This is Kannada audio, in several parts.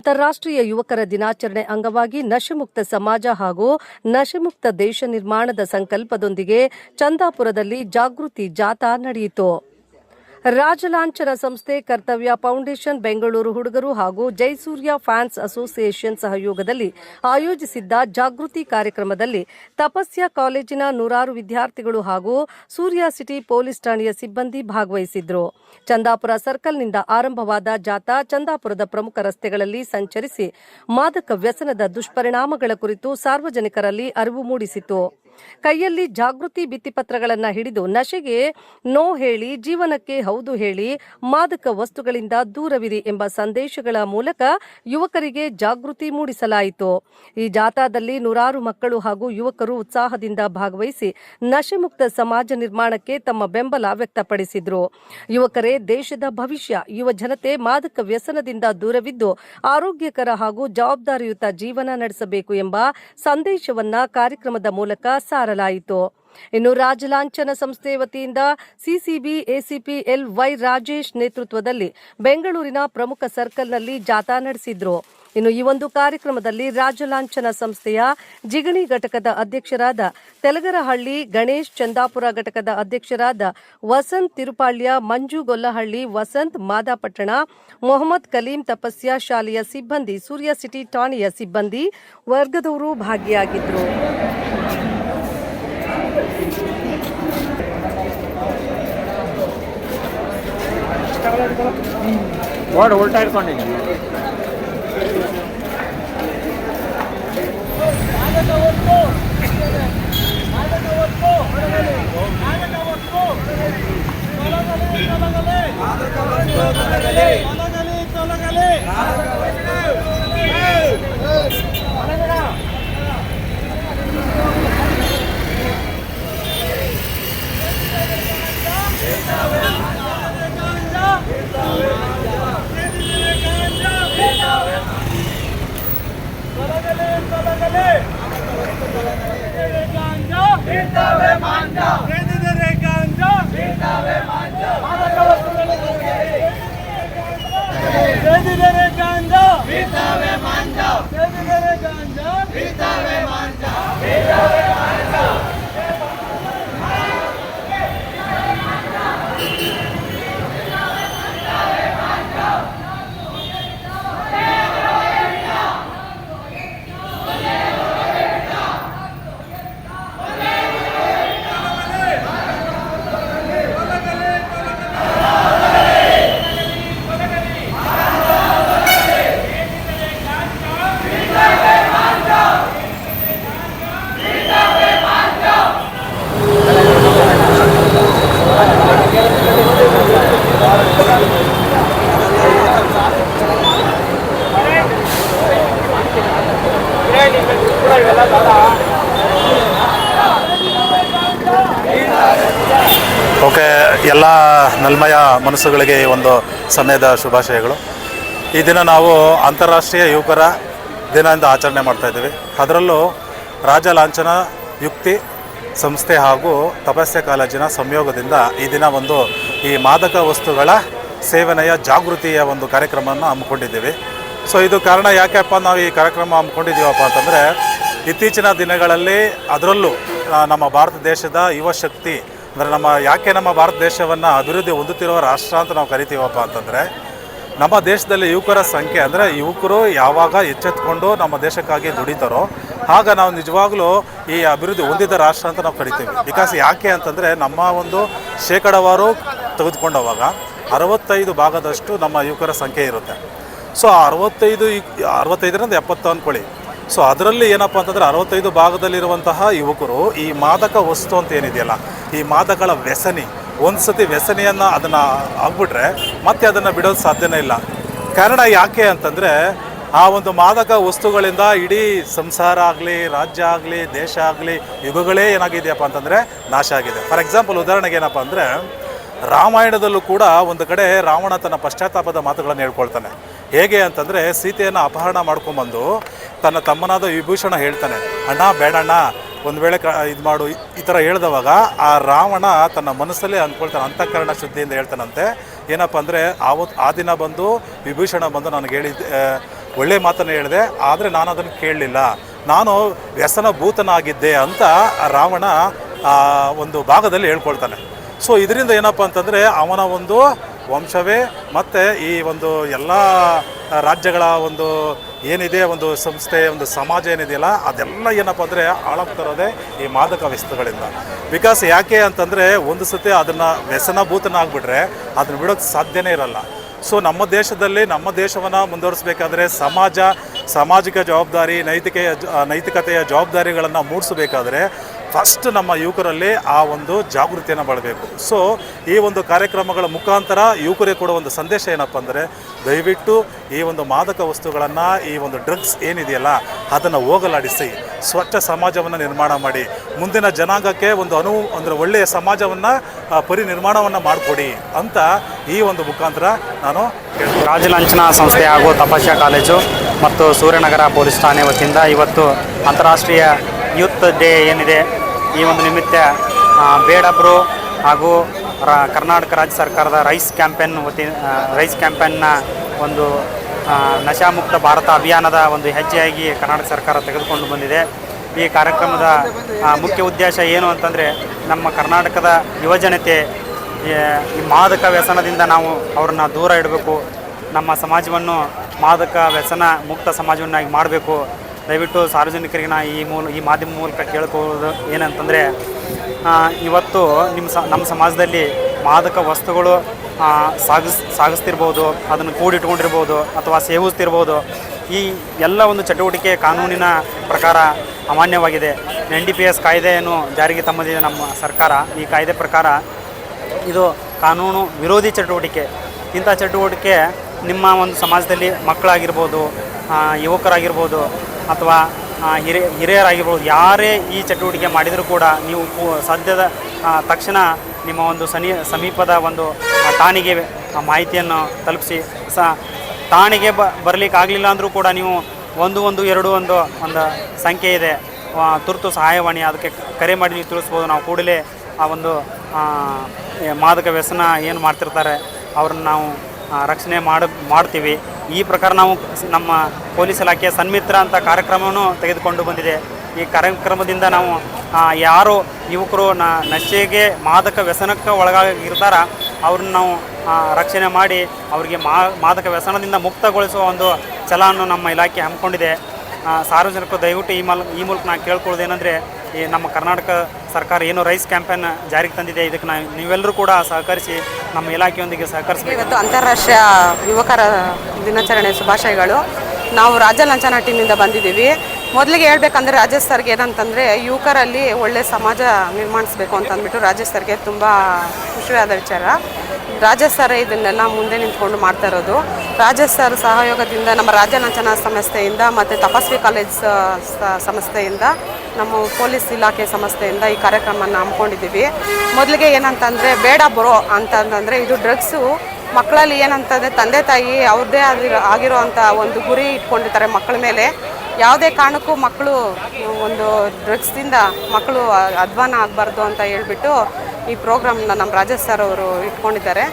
ಅಂತಾರಾಷ್ಟ್ರೀಯ ಯುವಕರ ದಿನಾಚರಣೆ ಅಂಗವಾಗಿ ನಶೆಮುಕ್ತ ಸಮಾಜ ಹಾಗೂ ನಶೆಮುಕ್ತ ದೇಶ ನಿರ್ಮಾಣದ ಸಂಕಲ್ಪದೊಂದಿಗೆ ಚಂದಾಪುರದಲ್ಲಿ ಜಾಗೃತಿ ಜಾಥಾ ನಡೆಯಿತು. ರಾಜಲಾಂಛನ ಸಂಸ್ಥೆ, ಕರ್ತವ್ಯ ಫೌಂಡೇಶನ್, ಬೆಂಗಳೂರು ಹುಡುಗರು ಹಾಗೂ ಜೈಸೂರ್ಯ ಫ್ಯಾನ್ಸ್ ಅಸೋಸಿಯೇಷನ್ ಸಹಯೋಗದಲ್ಲಿ ಆಯೋಜಿಸಿದ್ದ ಜಾಗೃತಿ ಕಾರ್ಯಕ್ರಮದಲ್ಲಿ ತಪಸ್ಯ ಕಾಲೇಜಿನ ನೂರಾರು ವಿದ್ಯಾರ್ಥಿಗಳು ಹಾಗೂ ಸೂರ್ಯ ಸಿಟಿ ಪೊಲೀಸ್ ಠಾಣೆಯ ಸಿಬ್ಬಂದಿ ಭಾಗವಹಿಸಿದ್ರು. ಚಂದಾಪುರ ಸರ್ಕಲ್ನಿಂದ ಆರಂಭವಾದ ಜಾಥಾ ಚಂದಾಪುರದ ಪ್ರಮುಖ ರಸ್ತೆಗಳಲ್ಲಿ ಸಂಚರಿಸಿ ಮಾದಕ ವ್ಯಸನದ ದುಷ್ಪರಿಣಾಮಗಳ ಕುರಿತು ಸಾರ್ವಜನಿಕರಲ್ಲಿ ಅರಿವು ಮೂಡಿಸಿತು. ಕೈಯಲ್ಲಿ ಜಾಗೃತಿ ಭಿತ್ತಿಪತ್ರಗಳನ್ನು ಹಿಡಿದು ನಶೆಗೆ ನೋ ಹೇಳಿ, ಜೀವನಕ್ಕೆ ಹೌದು ಹೇಳಿ, ಮಾದಕ ವಸ್ತುಗಳಿಂದ ದೂರವಿರಿ ಎಂಬ ಸಂದೇಶಗಳ ಮೂಲಕ ಯುವಕರಿಗೆ ಜಾಗೃತಿ ಮೂಡಿಸಲಾಯಿತು. ಈ ಜಾಥಾದಲ್ಲಿ ನೂರಾರು ಮಕ್ಕಳು ಹಾಗೂ ಯುವಕರು ಉತ್ಸಾಹದಿಂದ ಭಾಗವಹಿಸಿ ನಶೆಮುಕ್ತ ಸಮಾಜ ನಿರ್ಮಾಣಕ್ಕೆ ತಮ್ಮ ಬೆಂಬಲ ವ್ಯಕ್ತಪಡಿಸಿದರು. ಯುವಕರೇ ದೇಶದ ಭವಿಷ್ಯ, ಯುವ ಜನತೆ ಮಾದಕ ವ್ಯಸನದಿಂದ ದೂರವಿದ್ದು ಆರೋಗ್ಯಕರ ಹಾಗೂ ಜವಾಬ್ದಾರಿಯುತ ಜೀವನ ನಡೆಸಬೇಕು ಎಂಬ ಸಂದೇಶವನ್ನ ಕಾರ್ಯಕ್ರಮದ ಮೂಲಕ ಸಾರಲಾಯಿತು. ಇನ್ನು ರಾಜಲಾಂಛನ ಸಂಸ್ಥೆ ವತಿಯಿಂದ ಸಿಸಿಬಿ ಎಸಿಪಿ ವೈ ರಾಜೇಶ್ ನೇತೃತ್ವದಲ್ಲಿ ಬೆಂಗಳೂರಿನ ಪ್ರಮುಖ ಸರ್ಕಲ್ನಲ್ಲಿ ಜಾಥಾ ನಡೆಸಿದ್ರು. ಇನ್ನು ಈ ಒಂದು ಕಾರ್ಯಕ್ರಮದಲ್ಲಿ ರಾಜಲಾಂಛನ ಸಂಸ್ಥೆಯ ಜಿಗಣಿ ಘಟಕದ ಅಧ್ಯಕ್ಷರಾದ ತೆಲಗರಹಳ್ಳಿ ಗಣೇಶ್, ಚಂದಾಪುರ ಘಟಕದ ಅಧ್ಯಕ್ಷರಾದ ವಸಂತ್ ತಿರುಪಾಳ್ಯ, ಮಂಜು ಗೊಲ್ಲಹಳ್ಳಿ, ವಸಂತ್ ಮಾದಾಪಟ್ಟಣ, ಮೊಹಮ್ಮದ್ ಕಲೀಂ, ತಪಸ್ಯ ಶಾಲೆಯ ಸಿಬ್ಬಂದಿ, ಸೂರ್ಯ ಸಿಟಿ ಠಾಣೆಯ ಸಿಬ್ಬಂದಿ ವರ್ಗದವರು ಭಾಗಿಯಾಗಿದ್ದರು. ಬೋರ್ಡ್ ಉಲ್ಟಾ ಇಟ್ಕೊಂಡಿದ್ದೀನಿ. ಓಕೆ, ಎಲ್ಲ ನಲ್ಮಯ ಮನಸ್ಸುಗಳಿಗೆ ಒಂದು ಸಮಯದ ಶುಭಾಶಯಗಳು. ಈ ದಿನ ನಾವು ಅಂತಾರಾಷ್ಟ್ರೀಯ ಯುವಕರ ದಿನ ಎಂದು ಆಚರಣೆ ಮಾಡ್ತಾಯಿದ್ದೀವಿ. ಅದರಲ್ಲೂ ರಾಜಲಾಂಛನ ಯುಕ್ತಿ ಸಂಸ್ಥೆ ಹಾಗೂ ತಪಸ್ಯ ಕಾಲೇಜಿನ ಸಂಯೋಗದಿಂದ ಈ ದಿನ ಈ ಮಾದಕ ವಸ್ತುಗಳ ಸೇವನೆಯ ಜಾಗೃತಿಯ ಒಂದು ಕಾರ್ಯಕ್ರಮವನ್ನು ಹಮ್ಮಿಕೊಂಡಿದ್ದೀವಿ. ಸೊ ಇದು ಕಾರಣ ಯಾಕೆಪ್ಪ ನಾವು ಈ ಕಾರ್ಯಕ್ರಮ ಹಮ್ಮಿಕೊಂಡಿದ್ದೀವಪ್ಪ ಅಂತಂದರೆ, ಇತ್ತೀಚಿನ ದಿನಗಳಲ್ಲಿ ಅದರಲ್ಲೂ ನಮ್ಮ ಭಾರತ ದೇಶದ ಯುವ ಶಕ್ತಿ ಅಂದರೆ ನಮ್ಮ ಭಾರತ ದೇಶವನ್ನು ಅಭಿವೃದ್ಧಿ ಹೊಂದುತ್ತಿರುವ ರಾಷ್ಟ್ರ ಅಂತ ನಾವು ಕರಿತೀವಪ್ಪ ಅಂತಂದರೆ, ನಮ್ಮ ದೇಶದಲ್ಲಿ ಯುವಕರ ಸಂಖ್ಯೆ ಅಂದರೆ ಯುವಕರು ಯಾವಾಗ ಎಚ್ಚೆತ್ಕೊಂಡು ನಮ್ಮ ದೇಶಕ್ಕಾಗಿ ದುಡಿತಾರೋ ಆಗ ನಾವು ನಿಜವಾಗ್ಲೂ ಈ ಅಭಿವೃದ್ಧಿ ಹೊಂದಿದ ರಾಷ್ಟ್ರ ಅಂತ ನಾವು ಕರಿತೀವಿ. ಬಿಕಾಸ್ ಯಾಕೆ ಅಂತಂದರೆ, ನಮ್ಮ ಒಂದು ಶೇಕಡಾವಾರು ತೆಗೆದುಕೊಂಡವಾಗ 65% ನಮ್ಮ ಯುವಕರ ಸಂಖ್ಯೆ ಇರುತ್ತೆ. ಸೊ 65ರಿಂದ 70 ಅಂದ್ಕೊಳ್ಳಿ. ಸೊ ಅದರಲ್ಲಿ ಏನಪ್ಪ ಅಂತಂದರೆ 65% ಯುವಕರು ಈ ಮಾದಕ ವಸ್ತು ಅಂತ ಏನಿದೆಯಲ್ಲ, ಈ ಮಾದಕಗಳ ವ್ಯಸನಿ, ಒಂದು ಸತಿ ವ್ಯಸನಿಯನ್ನು ಅದನ್ನು ಆಗ್ಬಿಟ್ರೆ ಮತ್ತೆ ಅದನ್ನು ಬಿಡೋದು ಸಾಧ್ಯನೇ ಇಲ್ಲ. ಕಾರಣ ಯಾಕೆ ಅಂತಂದರೆ, ಆ ಒಂದು ಮಾದಕ ವಸ್ತುಗಳಿಂದ ಇಡೀ ಸಂಸಾರ ಆಗಲಿ, ರಾಜ್ಯ ಆಗಲಿ, ದೇಶ ಆಗಲಿ, ಯುಗಗಳೇ ಏನಾಗಿದೆಯಪ್ಪ ಅಂತಂದರೆ ನಾಶ ಆಗಿದೆ. ಫಾರ್ ಎಕ್ಸಾಂಪಲ್, ಉದಾಹರಣೆಗೆ ಏನಪ್ಪ ಅಂದರೆ, ರಾಮಾಯಣದಲ್ಲೂ ಕೂಡ ಒಂದು ಕಡೆ ರಾವಣ ತನ್ನ ಪಶ್ಚಾತ್ತಾಪದ ಮಾತುಗಳನ್ನು ಹೇಳ್ಕೊಳ್ತಾನೆ. ಹೇಗೆ ಅಂತಂದರೆ, ಸೀತೆಯನ್ನು ಅಪಹರಣ ಮಾಡ್ಕೊಂಬಂದು ತನ್ನ ತಮ್ಮನಾದ ವಿಭೂಷಣ ಹೇಳ್ತಾನೆ, ಅಣ್ಣ ಬೇಡಣ್ಣ, ಒಂದು ವೇಳೆ ಇದು ಮಾಡು ಈ ಥರ ಹೇಳಿದವಾಗ ಆ ರಾವಣ ತನ್ನ ಮನಸ್ಸಲ್ಲೇ ಅಂದ್ಕೊಳ್ತಾನೆ, ಅಂತಃಕರಣ ಶುದ್ಧಿಯಿಂದ ಹೇಳ್ತಾನಂತೆ. ಏನಪ್ಪ ಅಂದರೆ, ಆ ದಿನ ಬಂದು ವಿಭೂಷಣ ಬಂದು ನನಗೆ ಹೇಳಿದ್ದೆ, ಒಳ್ಳೆಯ ಮಾತನ್ನು ಹೇಳಿದೆ, ಆದರೆ ನಾನು ಅದನ್ನು ಕೇಳಲಿಲ್ಲ, ನಾನು ವ್ಯಸನಭೂತನಾಗಿದ್ದೆ ಅಂತ ರಾವಣ ಒಂದು ಭಾಗದಲ್ಲಿ ಹೇಳ್ಕೊಳ್ತಾನೆ. ಸೊ ಇದರಿಂದ ಏನಪ್ಪ ಅಂತಂದರೆ ಅವನ ಒಂದು ವಂಶವೇ ಮತ್ತು ಈ ಒಂದು ಎಲ್ಲ ರಾಜ್ಯಗಳ ಒಂದು ಏನಿದೆ ಒಂದು ಸಂಸ್ಥೆ ಒಂದು ಸಮಾಜ ಏನಿದೆಯಲ್ಲ ಅದೆಲ್ಲ ಏನಪ್ಪ ಅಂದರೆ ಹಾಳಾಗ್ತಿರೋದೇ ಈ ಮಾದಕ ವಸ್ತುಗಳಿಂದ. ಬಿಕಾಸ್ ಯಾಕೆ ಅಂತಂದರೆ ಒಂದು ಸತಿ ಅದನ್ನು ವ್ಯಸನಭೂತನಾಗ್ಬಿಟ್ರೆ ಅದನ್ನು ಬಿಡೋಕ್ಕೆ ಸಾಧ್ಯನೇ ಇರಲ್ಲ. ಸೊ ನಮ್ಮ ದೇಶದಲ್ಲಿ ನಮ್ಮ ದೇಶವನ್ನು ಮುಂದುವರಿಸಬೇಕಾದ್ರೆ ಸಾಮಾಜಿಕ ಜವಾಬ್ದಾರಿ ನೈತಿಕತೆಯ ಜವಾಬ್ದಾರಿಗಳನ್ನು ಮೂಡಿಸಬೇಕಾದ್ರೆ ಫಸ್ಟ್ ನಮ್ಮ ಯುವಕರಲ್ಲಿ ಆ ಒಂದು ಜಾಗೃತಿಯನ್ನು ಮಾಡಬೇಕು. ಸೊ ಈ ಒಂದು ಕಾರ್ಯಕ್ರಮಗಳ ಮುಖಾಂತರ ಯುವಕರಿಗೆ ಕೊಡುವ ಒಂದು ಸಂದೇಶ ಏನಪ್ಪ ಅಂದರೆ ದಯವಿಟ್ಟು ಈ ಒಂದು ಮಾದಕ ವಸ್ತುಗಳನ್ನು ಈ ಒಂದು ಡ್ರಗ್ಸ್ ಏನಿದೆಯಲ್ಲ ಅದನ್ನು ಹೋಗಲಾಡಿಸಿ ಸ್ವಚ್ಛ ಸಮಾಜವನ್ನು ನಿರ್ಮಾಣ ಮಾಡಿ ಮುಂದಿನ ಜನಾಂಗಕ್ಕೆ ಒಂದು ಅಂದರೆ ಒಳ್ಳೆಯ ಸಮಾಜವನ್ನು ಪರಿನಿರ್ಮಾಣವನ್ನು ಮಾಡಿಕೊಡಿ ಅಂತ ಈ ಒಂದು ಮುಖಾಂತರ ನಾನು ರಾಜಲಾಂಛನ ಸಂಸ್ಥೆ ಹಾಗೂ ತಪಸ್ಯ ಕಾಲೇಜು ಮತ್ತು ಸೂರ್ಯನಗರ ಪೊಲೀಸ್ ಠಾಣೆ ವತಿಯಿಂದ ಇವತ್ತು ಅಂತಾರಾಷ್ಟ್ರೀಯ ಯೂತ್ ಡೇ ಏನಿದೆ ಈ ಒಂದು ನಿಮಿತ್ತ ಬೇಡ ಬ್ರೋ ಹಾಗೂ ಕರ್ನಾಟಕ ರಾಜ್ಯ ಸರ್ಕಾರದ ರೈಸ್ ಕ್ಯಾಂಪೇನ್ನ ಒಂದು ನಶಾಮುಕ್ತ ಭಾರತ ಅಭಿಯಾನದ ಒಂದು ಹೆಜ್ಜೆಯಾಗಿ ಕರ್ನಾಟಕ ಸರ್ಕಾರ ತೆಗೆದುಕೊಂಡು ಬಂದಿದೆ. ಈ ಕಾರ್ಯಕ್ರಮದ ಮುಖ್ಯ ಉದ್ದೇಶ ಏನು ಅಂತಂದರೆ ನಮ್ಮ ಕರ್ನಾಟಕದ ಯುವಜನತೆ ಈ ಮಾದಕ ವ್ಯಸನದಿಂದ ನಾವು ಅವ್ರನ್ನ ದೂರ ಇಡಬೇಕು, ನಮ್ಮ ಸಮಾಜವನ್ನು ಮಾದಕ ವ್ಯಸನ ಮುಕ್ತ ಸಮಾಜವನ್ನಾಗಿ ಮಾಡಬೇಕು. ದಯವಿಟ್ಟು ಸಾರ್ವಜನಿಕರಿಗೆ ಈ ಮಾಧ್ಯಮ ಮೂಲಕ ಕೇಳ್ಕೊಳ್ಳೋದು ಏನಂತಂದರೆ ಇವತ್ತು ನಮ್ಮ ಸಮಾಜದಲ್ಲಿ ಮಾದಕ ವಸ್ತುಗಳು ಸಾಗಿಸ್ತಿರ್ಬೋದು, ಅದನ್ನು ಕೂಡಿಟ್ಕೊಂಡಿರ್ಬೋದು ಅಥವಾ ಸೇವಿಸ್ತಿರ್ಬೋದು. ಈ ಎಲ್ಲ ಒಂದು ಚಟುವಟಿಕೆ ಕಾನೂನಿನ ಪ್ರಕಾರ ಅಮಾನ್ಯವಾಗಿದೆ. NDPS ಕಾಯ್ದೆಯನ್ನು ಜಾರಿಗೆ ತಂದಿದೆ ನಮ್ಮ ಸರ್ಕಾರ. ಈ ಕಾಯ್ದೆ ಪ್ರಕಾರ ಇದು ಕಾನೂನು ವಿರೋಧಿ ಚಟುವಟಿಕೆ. ಇಂಥ ಚಟುವಟಿಕೆ ನಿಮ್ಮ ಒಂದು ಸಮಾಜದಲ್ಲಿ ಮಕ್ಕಳಾಗಿರ್ಬೋದು, ಯುವಕರಾಗಿರ್ಬೋದು ಅಥವಾ ಹಿರಿಯರಾಗಿರ್ಬೋದು, ಯಾರೇ ಈ ಚಟುವಟಿಕೆ ಮಾಡಿದರೂ ಕೂಡ ನೀವು ಸದ್ಯದ ತಕ್ಷಣ ನಿಮ್ಮ ಒಂದು ಸಮೀಪದ ಒಂದು ಠಾಣೆಗೆ ಮಾಹಿತಿಯನ್ನು ತಲುಪಿಸಿ ಠಾಣೆಗೆ ಬರಲಿಕ್ಕೆ ಆಗಲಿಲ್ಲ ಅಂದರೂ ಕೂಡ ನೀವು 112 ಒಂದು ಸಂಖ್ಯೆ ಇದೆ, ತುರ್ತು ಸಹಾಯವಾಣಿ, ಅದಕ್ಕೆ ಕರೆ ಮಾಡಿ ನೀವು ತಿಳಿಸ್ಬೋದು. ನಾವು ಕೂಡಲೇ ಆ ಒಂದು ಮಾದಕ ವ್ಯಸನ ಏನು ಮಾಡ್ತಿರ್ತಾರೆ ಅವ್ರನ್ನ ನಾವು ರಕ್ಷಣೆ ಮಾಡ್ತೀವಿ. ಈ ಪ್ರಕಾರ ನಾವು ನಮ್ಮ ಪೊಲೀಸ್ ಇಲಾಖೆಯ ಸನ್ಮಿತ್ರ ಅಂತ ಕಾರ್ಯಕ್ರಮವನ್ನು ತೆಗೆದುಕೊಂಡು ಬಂದಿದೆ. ಈ ಕಾರ್ಯಕ್ರಮದಿಂದ ನಾವು ಯಾರು ಯುವಕರು ನಶೆಗೆ ಮಾದಕ ವ್ಯಸನಕ್ಕೆ ಒಳಗಾಗಿರ್ತಾರ ಅವ್ರನ್ನ ನಾವು ರಕ್ಷಣೆ ಮಾಡಿ ಅವರಿಗೆ ಮಾದಕ ವ್ಯಸನದಿಂದ ಮುಕ್ತಗೊಳಿಸುವ ಒಂದು ಛಲವನ್ನು ನಮ್ಮ ಇಲಾಖೆ ಹಮ್ಮಿಕೊಂಡಿದೆ. ಸಾರ್ವಜನಿಕರು ದಯವಿಟ್ಟು ಈ ಮೂಲಕ ನಾನು ಕೇಳ್ಕೊಳ್ಳೋದೇನೆಂದರೆ ಈ ನಮ್ಮ ಕರ್ನಾಟಕ ಸರ್ಕಾರ ಏನು ರೈಸ್ ಕ್ಯಾಂಪೇನ್ ಜಾರಿಗೆ ತಂದಿದೆ, ಇದಕ್ಕೆ ನೀವೆಲ್ಲರೂ ಕೂಡ ಸಹಕರಿಸಿ ನಮ್ಮ ಇಲಾಖೆಯೊಂದಿಗೆ ಸಹಕರಿಸಬೇಕು. ಇವತ್ತು ಅಂತಾರಾಷ್ಟ್ರೀಯ ಯುವಕರ ದಿನಾಚರಣೆ ಶುಭಾಶಯಗಳು. ನಾವು ರಾಜಲಾಂಛನ ಟೀಮಿಂದ ಬಂದಿದ್ದೀವಿ. ಮೊದಲಿಗೆ ಹೇಳ್ಬೇಕಂದ್ರೆ ರಾಜೇಶ್ ಸರ್ಗೆ ಏನಂತಂದರೆ ಯುವಕರಲ್ಲಿ ಒಳ್ಳೆಯ ಸಮಾಜ ನಿರ್ಮಾಣಿಸಬೇಕು ಅಂತಂದ್ಬಿಟ್ಟು ರಾಜೇಶ್ ಸರ್ಗೆ ತುಂಬ ಖುಷಿಯಾದ ವಿಚಾರ. ರಾಜೇಶ್ ಸರ್ ಇದನ್ನೆಲ್ಲ ಮುಂದೆ ನಿಂತ್ಕೊಂಡು ಮಾಡ್ತಾ ಇರೋದು. ರಾಜೇಶ್ ಸರ್ ಸಹಯೋಗದಿಂದ ನಮ್ಮ ರಾಜಲಾಂಛನ ಸಂಸ್ಥೆಯಿಂದ ಮತ್ತು ತಪಸ್ವಿ ಕಾಲೇಜ್ ಸಂಸ್ಥೆಯಿಂದ ನಮ್ಮ ಪೊಲೀಸ್ ಇಲಾಖೆ ಸಂಸ್ಥೆಯಿಂದ ಈ ಕಾರ್ಯಕ್ರಮನ ಹಮ್ಮಿಕೊಂಡಿದ್ದೀವಿ. ಮೊದಲಿಗೆ ಏನಂತಂದರೆ ಬೇಡ ಬ್ರೋ ಅಂತಂದರೆ ಇದು ಡ್ರಗ್ಸು ಮಕ್ಕಳಲ್ಲಿ ಏನಂತಂದರೆ ತಂದೆ ತಾಯಿ ಅವ್ರದ್ದೇ ಆಗಿರೋ ಅಂಥ ಒಂದು ಗುರಿ ಇಟ್ಕೊಂಡಿರ್ತಾರೆ ಮಕ್ಕಳ ಮೇಲೆ. ಯಾವುದೇ ಕಾರಣಕ್ಕೂ ಮಕ್ಕಳು ಒಂದು ಡ್ರಗ್ಸ್ದಿಂದ ಮಕ್ಕಳು ಅಧ್ವಾನ ಆಗಬಾರ್ದು ಅಂತ ಹೇಳ್ಬಿಟ್ಟು ಈ ಪ್ರೋಗ್ರಾಮ್ನ ನಮ್ಮ ರಾಜೇಶ್ ಸರ್ ಅವರು ಇಟ್ಕೊಂಡಿದ್ದಾರೆ.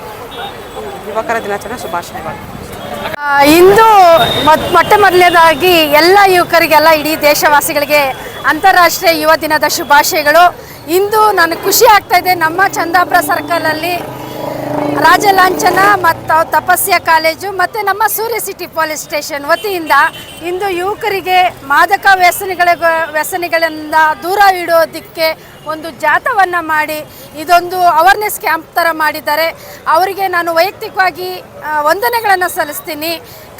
ಯುವಕರ ದಿನಾಚರಣೆ ಶುಭಾಶಯಗಳು. ಇಂದು ಮೊಟ್ಟ ಮೊದಲನೇದಾಗಿ ಎಲ್ಲ ಯುವಕರಿಗೆಲ್ಲ ಇಡೀ ದೇಶವಾಸಿಗಳಿಗೆ ಅಂತಾರಾಷ್ಟ್ರೀಯ ಯುವ ದಿನದ ಶುಭಾಶಯಗಳು. ಇಂದು ನನಗೆ ಖುಷಿ ಆಗ್ತಾ ಇದೆ, ನಮ್ಮ ಚಂದಾಪುರ ಸರ್ಕಲಲ್ಲಿ ರಾಜಲಾಂಛನ ಮತ್ತು ತಪಸ್ಯ ಕಾಲೇಜು ಮತ್ತು ನಮ್ಮ ಸೂರ್ಯ ಸಿಟಿ ಪೊಲೀಸ್ ಸ್ಟೇಷನ್ ವತಿಯಿಂದ ಇಂದು ಯುವಕರಿಗೆ ಮಾದಕ ವ್ಯಸನಿಗಳಿಂದ ದೂರ ಇಡೋದಕ್ಕೆ ಒಂದು ಜಾಥಾವನ್ನು ಮಾಡಿ ಇದೊಂದು ಅವೇರ್ನೆಸ್ ಕ್ಯಾಂಪ್ ಥರ ಮಾಡಿದ್ದಾರೆ. ಅವರಿಗೆ ನಾನು ವೈಯಕ್ತಿಕವಾಗಿ ವಂದನೆಗಳನ್ನು ಸಲ್ಲಿಸ್ತೀನಿ.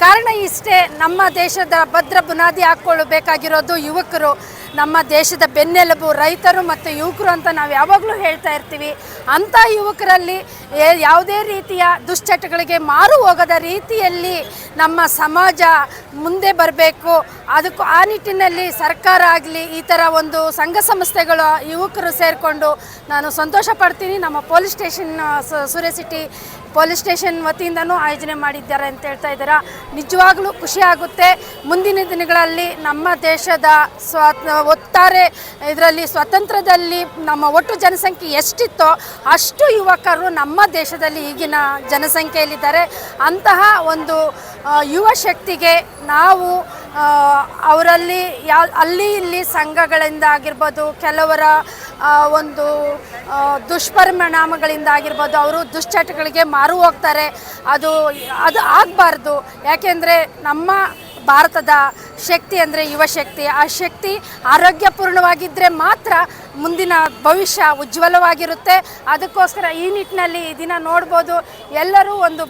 ಕಾರಣ ಇಷ್ಟೇ, ನಮ್ಮ ದೇಶದ ಭದ್ರ ಬುನಾದಿ ಹಾಕ್ಕೊಳ್ಬೇಕಾಗಿರೋದು ಯುವಕರು. ನಮ್ಮ ದೇಶದ ಬೆನ್ನೆಲುಬು ರೈತರು ಮತ್ತು ಯುವಕರು ಅಂತ ನಾವು ಯಾವಾಗಲೂ ಹೇಳ್ತಾ ಇರ್ತೀವಿ. ಅಂಥ ಯುವಕರಲ್ಲಿ ಯಾವುದೇ ರೀತಿಯ ದುಶ್ಚಟಗಳಿಗೆ ಮಾರು ಹೋಗದ ರೀತಿಯಲ್ಲಿ ನಮ್ಮ ಸಮಾಜ ಮುಂದೆ ಬರಬೇಕು. ಅದಕ್ಕೂ ಆ ನಿಟ್ಟಿನಲ್ಲಿ ಸರ್ಕಾರ ಆಗಲಿ ಈ ಥರ ಒಂದು ಸಂಘ ಸಂಸ್ಥೆಗಳು ಯುವಕರು ಸೇರಿಕೊಂಡು ನಾನು ಸಂತೋಷ ಪಡ್ತೀನಿ. ನಮ್ಮ ಪೊಲೀಸ್ ಸ್ಟೇಷನ್ ಸೂರ್ಯ ಸಿಟಿ ಪೊಲೀಸ್ ಸ್ಟೇಷನ್ ವತಿಯಿಂದನೂ ಆಯೋಜನೆ ಮಾಡಿದ್ದಾರೆ ಅಂತ ಹೇಳ್ತಾ ಇದ್ದಾರೆ. ನಿಜವಾಗ್ಲೂ ಖುಷಿ ಆಗುತ್ತೆ. ಮುಂದಿನ ದಿನಗಳಲ್ಲಿ ನಮ್ಮ ದೇಶದ ಒತ್ತಾರೆ. ಇದರಲ್ಲಿ ಸ್ವತಂತ್ರದಲ್ಲಿ ನಮ್ಮ ಒಟ್ಟು ಜನಸಂಖ್ಯೆ ಎಷ್ಟಿತ್ತೋ ಅಷ್ಟು ಯುವಕರು ನಮ್ಮ ದೇಶದಲ್ಲಿ ಈಗಿನ ಜನಸಂಖ್ಯೆಯಲ್ಲಿದ್ದಾರೆ. ಅಂತಹ ಒಂದು ಯುವ ಶಕ್ತಿಗೆ ನಾವು ಅವರಲ್ಲಿ ಅಲ್ಲಿ ಇಲ್ಲಿ ಸಂಘಗಳಿಂದ ಆಗಿರ್ಬೋದು, ಕೆಲವರ ಒಂದು ದುಷ್ಪರಿಣಾಮಗಳಿಂದ ಆಗಿರ್ಬೋದು, ಅವರು ದುಶ್ಚಟಗಳಿಗೆ ಮಾರು ಹೋಗ್ತಾರೆ. ಅದು ಆಗಬಾರ್ದು. ಯಾಕೆಂದರೆ ನಮ್ಮ ಭಾರತದ ಶಕ್ತಿ ಅಂದರೆ ಯುವ ಶಕ್ತಿ. ಆ ಶಕ್ತಿ ಆರೋಗ್ಯಪೂರ್ಣವಾಗಿದ್ದರೆ ಮಾತ್ರ ಮುಂದಿನ ಭವಿಷ್ಯ ಉಜ್ವಲವಾಗಿರುತ್ತೆ. ಅದಕ್ಕೋಸ್ಕರ ಈ ನಿಟ್ಟಿನಲ್ಲಿ ಈ ದಿನ ನೋಡ್ಬೋದು, ಎಲ್ಲರೂ ಒಂದು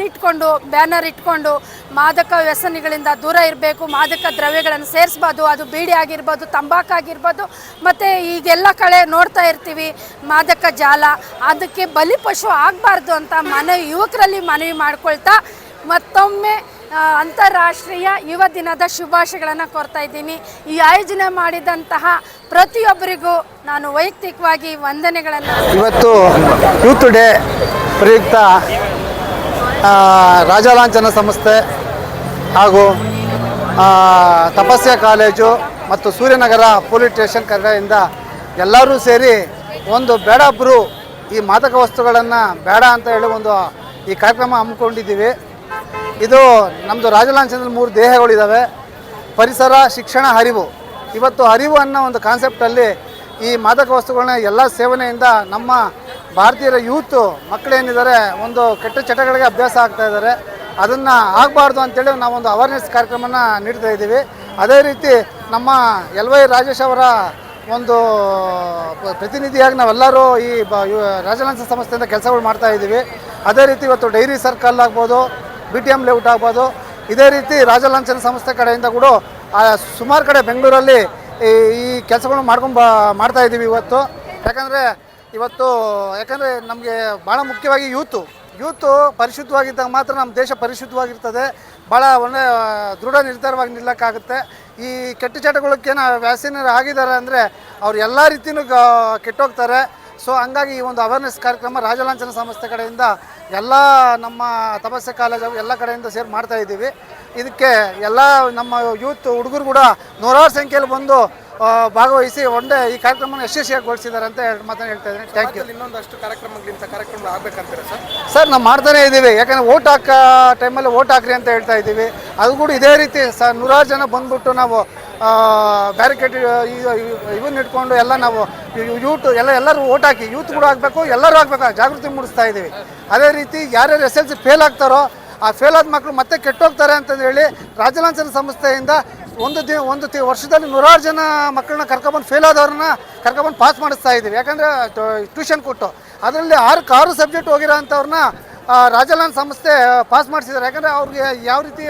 ಇಟ್ಕೊಂಡು ಬ್ಯಾನರ್ ಇಟ್ಕೊಂಡು ಮಾದಕ ವ್ಯಸನಿಗಳಿಂದ ದೂರ ಇರಬೇಕು, ಮಾದಕ ದ್ರವ್ಯಗಳನ್ನು ಸೇರಿಸ್ಬೋದು. ಅದು ಬೀಡಿ ಆಗಿರ್ಬೋದು, ತಂಬಾಕು ಆಗಿರ್ಬೋದು, ಮತ್ತು ಈಗೆಲ್ಲ ಕಡೆ ನೋಡ್ತಾ ಇರ್ತೀವಿ ಮಾದಕ ಜಾಲ. ಅದಕ್ಕೆ ಬಲಿಪಶು ಆಗಬಾರ್ದು ಅಂತ ಯುವಕರಲ್ಲಿ ಮನವಿ ಮಾಡ್ಕೊಳ್ತಾ ಮತ್ತೊಮ್ಮೆ ಅಂತಾರಾಷ್ಟ್ರೀಯ ಯುವ ದಿನದ ಶುಭಾಶಯಗಳನ್ನು ಕೋರ್ತಾ ಇದ್ದೀನಿ. ಈ ಆಯೋಜನೆ ಮಾಡಿದಂತಹ ಪ್ರತಿಯೊಬ್ಬರಿಗೂ ನಾನು ವೈಯಕ್ತಿಕವಾಗಿ ವಂದನೆಗಳನ್ನು. ಇವತ್ತು ಯೂತ್ ಡೇ ಪ್ರಯುಕ್ತ ರಾಜಲಾಂಛನ ಸಂಸ್ಥೆ ಹಾಗೂ ತಪಸ್ಯ ಕಾಲೇಜು ಮತ್ತು ಸೂರ್ಯನಗರ ಪೊಲೀಸ್ ಸ್ಟೇಷನ್ ಕಡೆಯಿಂದ ಎಲ್ಲರೂ ಸೇರಿ ಒಂದು ಬೇಡ ಬ್ರೂ, ಈ ಮಾದಕ ವಸ್ತುಗಳನ್ನು ಬೇಡ ಅಂತ ಹೇಳಿ ಒಂದು ಈ ಕಾರ್ಯಕ್ರಮ ಹಮ್ಮಿಕೊಂಡಿದ್ದೀವಿ. ಇದು ನಮ್ಮದು ರಾಜಲಾಂಛನದಲ್ಲಿ 3 ದೇಹಗಳಿದ್ದಾವೆ: ಪರಿಸರ, ಶಿಕ್ಷಣ, ಅರಿವು. ಇವತ್ತು ಅರಿವು ಅನ್ನೋ ಒಂದು ಕಾನ್ಸೆಪ್ಟಲ್ಲಿ ಈ ಮಾದಕ ವಸ್ತುಗಳನ್ನ ಎಲ್ಲ ಸೇವನೆಯಿಂದ ನಮ್ಮ ಭಾರತೀಯರ ಯೂತು ಮಕ್ಕಳೇನಿದ್ದಾರೆ ಒಂದು ಕೆಟ್ಟ ಚಟಗಳಿಗೆ ಅಭ್ಯಾಸ ಆಗ್ತಾ ಇದ್ದಾರೆ. ಅದನ್ನು ಆಗಬಾರ್ದು ಅಂತೇಳಿ ನಾವೊಂದು ಅವೇರ್ನೆಸ್ ಕಾರ್ಯಕ್ರಮನ ನೀಡ್ತಾ ಇದ್ದೀವಿ. ಅದೇ ರೀತಿ ನಮ್ಮ LY ರಾಜೇಶ್ ಅವರ ಒಂದು ಪ್ರತಿನಿಧಿಯಾಗಿ ನಾವೆಲ್ಲರೂ ಈ ರಾಜಲಾಂಛನ ಸಂಸ್ಥೆಯಿಂದ ಕೆಲಸಗಳು ಮಾಡ್ತಾ ಇದ್ದೀವಿ. ಅದೇ ರೀತಿ ಇವತ್ತು ಡೈರಿ ಸರ್ಕಲ್ ಆಗ್ಬೋದು, BTM ಲೇಔಟ್ ಆಗ್ಬೋದು, ಇದೇ ರೀತಿ ರಾಜಲಾಂಛನ ಸಂಸ್ಥೆ ಕಡೆಯಿಂದ ಕೂಡ ಸುಮಾರು ಕಡೆ ಬೆಂಗಳೂರಲ್ಲಿ ಈ ಕೆಲಸಗಳನ್ನು ಮಾಡ್ತಾ ಇದ್ದೀವಿ ಇವತ್ತು. ಯಾಕಂದರೆ ನಮಗೆ ಭಾಳ ಮುಖ್ಯವಾಗಿ ಯೂತು ಪರಿಶುದ್ಧವಾಗಿದ್ದಾಗ ಮಾತ್ರ ನಮ್ಮ ದೇಶ ಪರಿಶುದ್ಧವಾಗಿರ್ತದೆ. ಭಾಳ ಒಳ್ಳೆಯ ದೃಢ ನಿರ್ಧಾರವಾಗಿ ನಿಲ್ಲಕ್ಕಾಗುತ್ತೆ. ಈ ಕೆಟ್ಟ ಚಟಗಳಕ್ಕೇನು ವ್ಯಾಸೀನರು ಆಗಿದ್ದಾರೆ ಅಂದರೆ ಅವ್ರು ಎಲ್ಲ ರೀತಿಯೂ ಕೆಟ್ಟೋಗ್ತಾರೆ. ಸೊ ಹಂಗಾಗಿ ಈ ಒಂದು ಅವೇರ್ನೆಸ್ ಕಾರ್ಯಕ್ರಮ ರಾಜಲಾಂಛನ ಸಂಸ್ಥೆ ಕಡೆಯಿಂದ ಎಲ್ಲ ನಮ್ಮ ತಪಸ್ಯ ಕಾಲೇಜು ಎಲ್ಲ ಕಡೆಯಿಂದ ಸೇರಿ ಮಾಡ್ತಾ ಇದ್ದೀವಿ. ಇದಕ್ಕೆ ಎಲ್ಲ ನಮ್ಮ ಯೂತ್ ಹುಡುಗರು ಕೂಡ ನೂರಾರು ಸಂಖ್ಯೆಯಲ್ಲಿ ಬಂದು ಭಾಗವಹಿಸಿ ಒಂದೇ ಈ ಕಾರ್ಯಕ್ರಮವನ್ನು ಯಶಸ್ವಿಯಾಗಿಗೊಳಿಸಿದ್ದಾರೆ ಅಂತ ಮಾತನ್ನು ಹೇಳ್ತಾ ಇದ್ದೀನಿ. Thank you. ಇನ್ನೊಂದಷ್ಟು ಕಾರ್ಯಕ್ರಮ ಆಗಬೇಕಂತೀರಾ ಸರ್? ನಾವು ಮಾಡ್ತಾನೇ ಇದ್ದೀವಿ. ಯಾಕಂದರೆ ಓಟ್ ಹಾಕೋ ಟೈಮಲ್ಲಿ ಓಟ್ ಹಾಕ್ರಿ ಅಂತ ಹೇಳ್ತಾ ಇದ್ದೀವಿ. ಅದು ಕೂಡ ಇದೇ ರೀತಿ ನೂರಾರು ಜನ ಬಂದ್ಬಿಟ್ಟು ನಾವು ಬ್ಯಾರಿಕೇಡ್ ಇವನ್ನ ಇಟ್ಕೊಂಡು ಎಲ್ಲ ನಾವು ಎಲ್ಲರೂ ಓಟ್ ಹಾಕಿ ಯೂತ್ ಕೂಡ ಆಗಬೇಕು, ಎಲ್ಲರೂ ಆಗಬೇಕು, ಜಾಗೃತಿ ಮೂಡಿಸ್ತಾ ಇದ್ದೀವಿ. ಅದೇ ರೀತಿ ಯಾರ್ಯಾರು SLC ಫೇಲ್ ಆಗ್ತಾರೋ ಆ ಫೇಲ್ ಆದ ಮಕ್ಕಳು ಮತ್ತೆ ಕೆಟ್ಟೋಗ್ತಾರೆ ಅಂತಂದೇಳಿ ರಾಜಲಾಂಛನ ಸಂಸ್ಥೆಯಿಂದ ಒಂದು ವರ್ಷದಲ್ಲಿ ನೂರಾರು ಜನ ಮಕ್ಕಳನ್ನ ಕರ್ಕೊಬಂದು ಫೇಲ್ ಆದವ್ರನ್ನ ಕರ್ಕೊಬಂದು ಪಾಸ್ ಮಾಡಿಸ್ತಾ ಇದ್ದೀವಿ. ಯಾಕಂದರೆ ಟ್ಯೂಷನ್ ಕೊಟ್ಟು ಅದರಲ್ಲಿ 6 ಸಬ್ಜೆಕ್ಟ್ ಹೋಗಿರೋ ಅಂಥವ್ರನ್ನ ರಾಜಲಾಂಛನ ಸಂಸ್ಥೆ ಪಾಸ್ ಮಾಡಿಸಿದ್ದಾರೆ. ಯಾಕಂದರೆ ಅವ್ರಿಗೆ ಯಾವ ರೀತಿ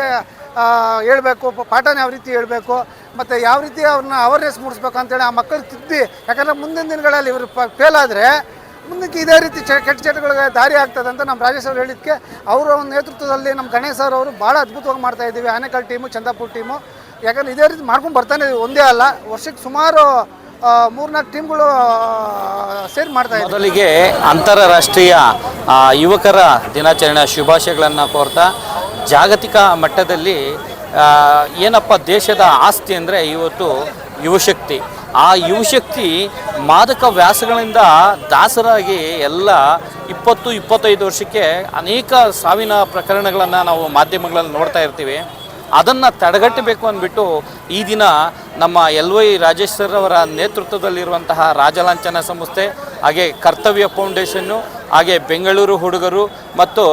ಹೇಳ್ಬೇಕು, ಪಾಠನ ಯಾವ ರೀತಿ ಹೇಳಬೇಕು, ಮತ್ತು ಯಾವ ರೀತಿ ಅವ್ರನ್ನ ಅವೇರ್ನೆಸ್ ಮೂಡಿಸ್ಬೇಕು ಅಂತೇಳಿ ಆ ಮಕ್ಕಳು ತಿದ್ದಿ. ಯಾಕಂದರೆ ಮುಂದಿನ ದಿನಗಳಲ್ಲಿ ಇವರು ಫೇಲ್ ಆದರೆ ಮುಂದಕ್ಕೆ ಇದೇ ರೀತಿ ಕೆಟ್ಟ ಚಟಗಳಿಗೆ ದಾರಿ ಆಗ್ತದೆ ಅಂತ ನಮ್ಮ ರಾಜೇಶ್ ಅವರು ಹೇಳಿದ್ದಕ್ಕೆ ಅವರ ಒಂದು ನೇತೃತ್ವದಲ್ಲಿ ನಮ್ಮ ಗಣೇಶ್ ಸರ್ ಅವರು ಭಾಳ ಅದ್ಭುತವಾಗಿ ಮಾಡ್ತಾ ಇದ್ದೀವಿ. Anekal team, Chandapura team. ಯಾಕಂದರೆ ಇದೇ ರೀತಿ ಮಾಡ್ಕೊಂಡು ಬರ್ತಾನೆ ಒಂದೇ ಅಲ್ಲ, ವರ್ಷಕ್ಕೆ ಸುಮಾರು 3-4 ಟೀಮ್ಗಳು ಸೇರಿ ಮಾಡ್ತಾ ಇದ್ದೀವಿ. ಮೊದಲಿಗೆ ಅಂತಾರಾಷ್ಟ್ರೀಯ ಯುವಕರ ದಿನಾಚರಣೆ ಶುಭಾಶಯಗಳನ್ನು ಕೋರ್ತಾ, ಜಾಗತಿಕ ಮಟ್ಟದಲ್ಲಿ ಏನಪ್ಪ ದೇಶದ ಆಸ್ತಿ ಅಂದರೆ ಇವತ್ತು ಯುವಶಕ್ತಿ. ಆ ಯುವಶಕ್ತಿ ಮಾದಕ ವ್ಯಾಸಗಳಿಂದ ದಾಸರಾಗಿ ಎಲ್ಲ 20-25 ವರ್ಷಕ್ಕೆ ಅನೇಕ ಸಾವಿನ ಪ್ರಕರಣಗಳನ್ನು ನಾವು ಮಾಧ್ಯಮಗಳಲ್ಲಿ ನೋಡ್ತಾ ಇರ್ತೀವಿ. ಅದನ್ನು ತಡೆಗಟ್ಟಬೇಕು ಅಂದ್ಬಿಟ್ಟು ಈ ದಿನ ನಮ್ಮ LY ರಾಜೇಶ್ ಸರ್ ಅವರ ನೇತೃತ್ವದಲ್ಲಿರುವಂತಹ ರಾಜಲಾಂಛನ ಸಂಸ್ಥೆ, ಹಾಗೆ ಕರ್ತವ್ಯ ಫೌಂಡೇಶನ್ನು, ಹಾಗೆ ಬೆಂಗಳೂರು ಹುಡುಗರು ಮತ್ತು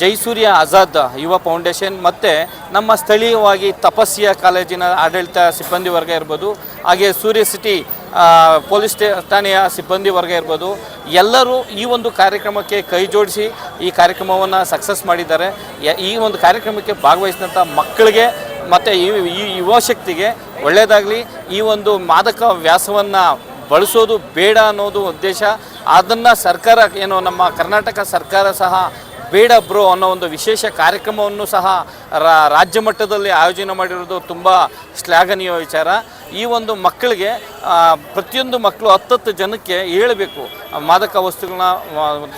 ಜೈಸೂರ್ಯ ಆಜಾದ್ ಯುವ ಫೌಂಡೇಶನ್ ಮತ್ತು ನಮ್ಮ ಸ್ಥಳೀಯವಾಗಿ ತಪಸ್ಯ ಕಾಲೇಜಿನ ಆಡಳಿತ ಸಿಬ್ಬಂದಿ ವರ್ಗ ಇರ್ಬೋದು, ಹಾಗೆ ಸೂರ್ಯ ಸಿಟಿ ಪೊಲೀಸ್ ಠಾಣೆಯ ಸಿಬ್ಬಂದಿ ವರ್ಗ ಇರ್ಬೋದು, ಎಲ್ಲರೂ ಈ ಒಂದು ಕಾರ್ಯಕ್ರಮಕ್ಕೆ ಕೈ ಜೋಡಿಸಿ ಈ ಕಾರ್ಯಕ್ರಮವನ್ನು ಸಕ್ಸಸ್ ಮಾಡಿದ್ದಾರೆ. ಈ ಒಂದು ಕಾರ್ಯಕ್ರಮಕ್ಕೆ ಭಾಗವಹಿಸಿದಂಥ ಮಕ್ಕಳಿಗೆ ಮತ್ತು ಈ ಯುವ ಶಕ್ತಿಗೆ ಒಳ್ಳೆಯದಾಗಲಿ. ಈ ಒಂದು ಮಾದಕ ವ್ಯಾಸವನ್ನು ಬಳಸೋದು ಬೇಡ ಅನ್ನೋದು ಉದ್ದೇಶ. ಅದನ್ನು ಸರ್ಕಾರ ನಮ್ಮ ಕರ್ನಾಟಕ ಸರ್ಕಾರ ಸಹ ಬೇಡ ಬ್ರೋ ಅನ್ನೋ ಒಂದು ವಿಶೇಷ ಕಾರ್ಯಕ್ರಮವನ್ನು ಸಹ ರಾಜ್ಯ ಮಟ್ಟದಲ್ಲಿ ಆಯೋಜನೆ ಮಾಡಿರೋದು ತುಂಬ ಶ್ಲಾಘನೀಯ ವಿಚಾರ. ಈ ಒಂದು ಮಕ್ಕಳಿಗೆ ಪ್ರತಿಯೊಂದು ಮಕ್ಕಳು 10 ಜನಕ್ಕೆ ಹೇಳಬೇಕು, ಮಾದಕ ವಸ್ತುಗಳನ್ನ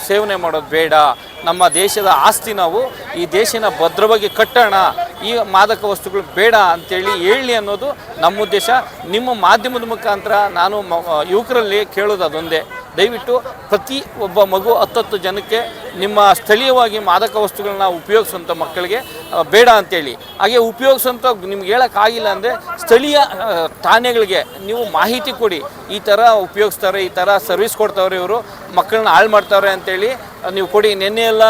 ಸೇವನೆ ಮಾಡೋದು ಬೇಡ, ನಮ್ಮ ದೇಶದ ಆಸ್ತಿ, ನಾವು ಈ ದೇಶನ ಭದ್ರವಾಗಿ ಕಟ್ಟೋಣ, ಈ ಮಾದಕ ವಸ್ತುಗಳು ಬೇಡ ಅಂತೇಳಿ ಹೇಳಿ ಅನ್ನೋದು ನಮ್ಮ ಉದ್ದೇಶ. ನಿಮ್ಮ ಮಾಧ್ಯಮದ ಮುಖಾಂತರ ನಾನು ಯುವಕರಲ್ಲಿ ಕೇಳೋದು ಅದೊಂದೇ, ದಯವಿಟ್ಟು ಪ್ರತಿ ಒಬ್ಬ ಮಗು 10 ಜನಕ್ಕೆ ನಿಮ್ಮ ಸ್ಥಳೀಯವಾಗಿ ಮಾದಕ ವಸ್ತುಗಳನ್ನ ಉಪಯೋಗಿಸುವಂಥ ಮಕ್ಕಳಿಗೆ ಬೇಡ ಅಂತೇಳಿ, ಹಾಗೆ ಉಪಯೋಗಿಸುವಂಥ ನಿಮ್ಗೆ ಹೇಳೋಕ್ಕಾಗಿಲ್ಲ ಅಂದರೆ ಸ್ಥಳೀಯ ಠಾಣೆಗಳಿಗೆ ನೀವು ಮಾಹಿತಿ ಕೊಡಿ, ಈ ಥರ ಉಪಯೋಗಿಸ್ತಾರೆ, ಈ ಥರ ಸರ್ವಿಸ್ ಕೊಡ್ತಾವ್ರೆ, ಇವರು ಮಕ್ಕಳನ್ನ ಹಾಳು ಮಾಡ್ತಾವ್ರೆ ಅಂತೇಳಿ ನೀವು ಕೊಡಿ. ನಿನ್ನೆ ಎಲ್ಲ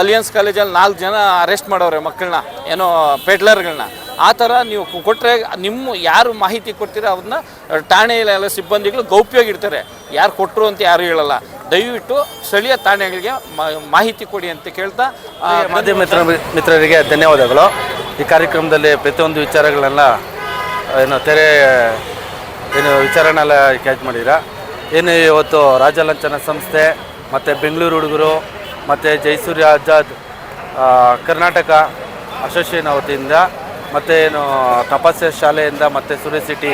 ಅಲಿಯನ್ಸ್ ಕಾಲೇಜಲ್ಲಿ 4 ಜನ ಅರೆಸ್ಟ್ ಮಾಡವ್ರೆ ಮಕ್ಕಳನ್ನ, ಏನೋ ಪೆಡ್ಲರ್ಗಳನ್ನ. ಆ ಥರ ನೀವು ಕೊಟ್ಟರೆ ನಿಮ್ಮ ಯಾರು ಮಾಹಿತಿ ಕೊಡ್ತೀರೋ ಅದನ್ನ ಠಾಣೆಯಲ್ಲೆಲ್ಲ ಸಿಬ್ಬಂದಿಗಳು ಗೌಪ್ಯವಾಗಿರ್ತಾರೆ, ಯಾರು ಕೊಟ್ಟರು ಅಂತ ಯಾರು ಹೇಳಲ್ಲ. ದಯವಿಟ್ಟು ಸ್ಥಳೀಯ ಠಾಣೆಗಳಿಗೆ ಮಾಹಿತಿ ಕೊಡಿ ಅಂತ ಕೇಳ್ತಾ ಮಾಧ್ಯಮ ಮಿತ್ರರಿಗೆ ಧನ್ಯವಾದಗಳು. ಈ ಕಾರ್ಯಕ್ರಮದಲ್ಲಿ ಪ್ರತಿಯೊಂದು ವಿಚಾರಗಳನ್ನೆಲ್ಲ ವಿಚಾರನೆಲ್ಲ ಕ್ಯಾಚ್ ಮಾಡಿದ್ದೀರಾ. ಏನು ಇವತ್ತು ರಾಜ ಲಾಂಛನ ಸಂಸ್ಥೆ ಮತ್ತು ಬೆಂಗಳೂರು ಹುಡುಗರು ಮತ್ತು ಜೈಸೂರ್ಯ ಆಜಾದ್ ಕರ್ನಾಟಕ ಅಸೋಸಿಯೇಷನ್ ವತಿಯಿಂದ ಮತ್ತು ಏನು ತಪಾಸೆ ಶಾಲೆಯಿಂದ ಮತ್ತು ಸೂರ್ಯ ಸಿಟಿ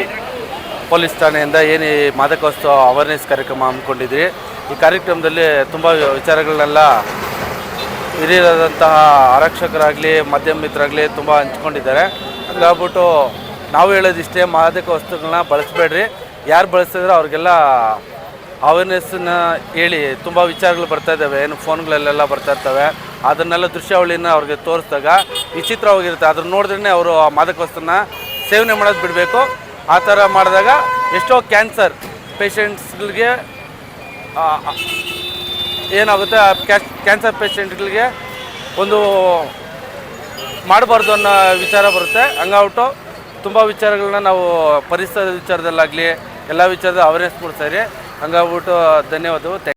ಪೊಲೀಸ್ ಠಾಣೆಯಿಂದ ಏನು ಈ ಮಾದಕ ವಸ್ತು ಅವೇರ್ನೆಸ್ ಕಾರ್ಯಕ್ರಮ ಹಮ್ಮಿಕೊಂಡಿದ್ರಿ. ಈ ಕಾರ್ಯಕ್ರಮದಲ್ಲಿ ತುಂಬ ವಿಚಾರಗಳನ್ನೆಲ್ಲ ಹಿರಿಯರಾದಂತಹ ಆರಕ್ಷಕರಾಗಲಿ ಮಾಧ್ಯಮ ಮಿತ್ರರಾಗಲಿ ತುಂಬ ಹಂಚ್ಕೊಂಡಿದ್ದಾರೆ. ಹಂಗಾಗ್ಬಿಟ್ಟು ನಾವು ಹೇಳೋದಿಷ್ಟೇ, ಮಾದಕ ವಸ್ತುಗಳನ್ನ ಬಳಸಬೇಡ್ರಿ, ಯಾರು ಬಳಸಿದ್ರೆ ಅವ್ರಿಗೆಲ್ಲ ಅವೇರ್ನೆಸ್ಸನ್ನ ಹೇಳಿ. ತುಂಬ ವಿಚಾರಗಳು ಬರ್ತಾ ಇದ್ದಾವೆ, ಏನು ಫೋನ್ಗಳಲ್ಲೆಲ್ಲ ಬರ್ತಾ ಇರ್ತವೆ, ಅದನ್ನೆಲ್ಲ ದೃಶ್ಯಾವಳಿನ ಅವ್ರಿಗೆ ತೋರಿಸಿದಾಗ ವಿಚಿತ್ರವಾಗಿರುತ್ತೆ. ಅದನ್ನು ನೋಡಿದ್ರೆ ಅವರು ಆ ಮಾದಕ ವಸ್ತುನ ಸೇವನೆ ಮಾಡೋದು ಬಿಡಬೇಕು. ಆ ಥರ ಮಾಡಿದಾಗ ಎಷ್ಟೋ ಕ್ಯಾನ್ಸರ್ ಪೇಷಂಟ್ಸ್ಗಳಿಗೆ ಏನಾಗುತ್ತೆ, ಕ್ಯಾನ್ಸರ್ ಪೇಷಂಟ್ಗಳಿಗೆ ಒಂದು ಮಾಡಬಾರ್ದು ಅನ್ನೋ ವಿಚಾರ ಬರುತ್ತೆ. ಹಂಗಾಗ್ಬಿಟ್ಟು ತುಂಬ ವಿಚಾರಗಳನ್ನ ನಾವು ಪರಿಸರದ ವಿಚಾರದಲ್ಲಾಗಲಿ ಎಲ್ಲ ವಿಚಾರದ ಅವೇರ್ನೆಸ್ ಕೊಡ್ತಾ ಇರಿ. ಹಂಗಾಗ್ಬಿಟ್ಟು ಧನ್ಯವಾದಗಳು.